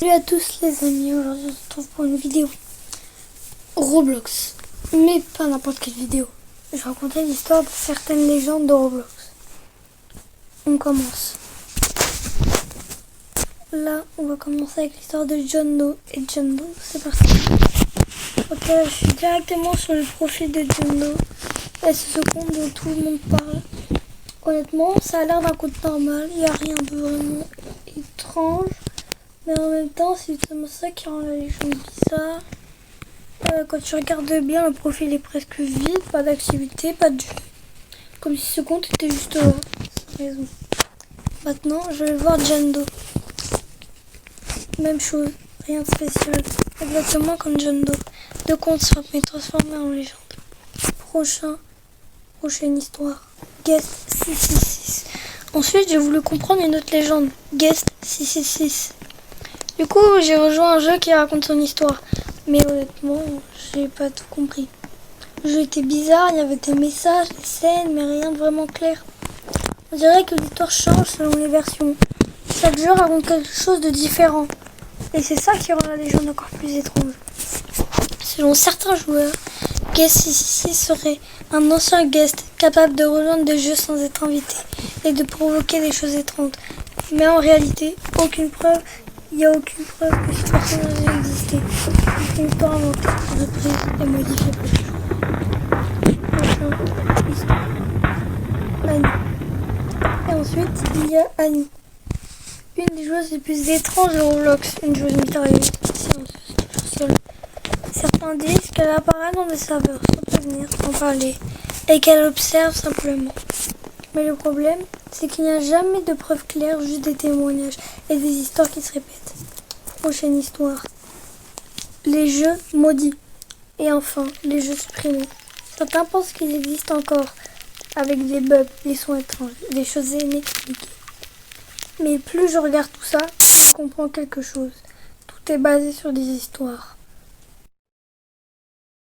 Salut à tous les amis, aujourd'hui on se retrouve pour une vidéo Roblox, mais pas n'importe quelle vidéo. Je racontais l'histoire de certaines légendes de Roblox. On commence. Là, on va commencer avec l'histoire de John Doe. Et John Doe, c'est parti. Ok, je suis directement sur le profil de John Doe. Et c'est ce compte dont tout le monde parle. Honnêtement, ça a l'air d'un compte normal, il n'y a rien de vraiment étrange. Mais en même temps, c'est justement ça qui rend la légende bizarre. Quand tu regardes bien, le profil est presque vide, pas d'activité, pas de jeu. Comme si ce compte était juste là, sans raison. Maintenant, je vais voir John Doe. Même chose, rien de spécial. Exactement comme John Doe. Deux comptes sont transformés en légende. Prochaine histoire. Guest 666. Ensuite, j'ai voulu comprendre une autre légende. Guest 666. Du coup, j'ai rejoint un jeu qui raconte son histoire. Mais honnêtement, j'ai pas tout compris. Le jeu était bizarre, il y avait des messages, des scènes, mais rien de vraiment clair. On dirait que l'histoire change selon les versions. Chaque jeu raconte quelque chose de différent. Et c'est ça qui rend la légende encore plus étrange. Selon certains joueurs, Guest 666 serait un ancien guest capable de rejoindre des jeux sans être invité et de provoquer des choses étranges. Mais en réalité, il n'y a aucune preuve que ce personnage ait existé. C'est une histoire inventée, reprise et modifiée par les joueurs. Prochaine histoire. Annie. Et ensuite, il y a Annie. Une des joueuses les plus étranges de Roblox. Une joueuse mystérieuse, silencieuse, sociale. Certains disent qu'elle apparaît dans des serveurs sans prévenir, sans parler, et qu'elle observe simplement. Mais le problème, c'est qu'il n'y a jamais de preuves claires, juste des témoignages et des histoires qui se répètent. Prochaine histoire. Les jeux maudits. Et enfin, les jeux supprimés. Certains pensent qu'ils existent encore, avec des bugs, des sons étranges, des choses inexpliquées. Mais plus je regarde tout ça, plus je comprends quelque chose. Tout est basé sur des histoires.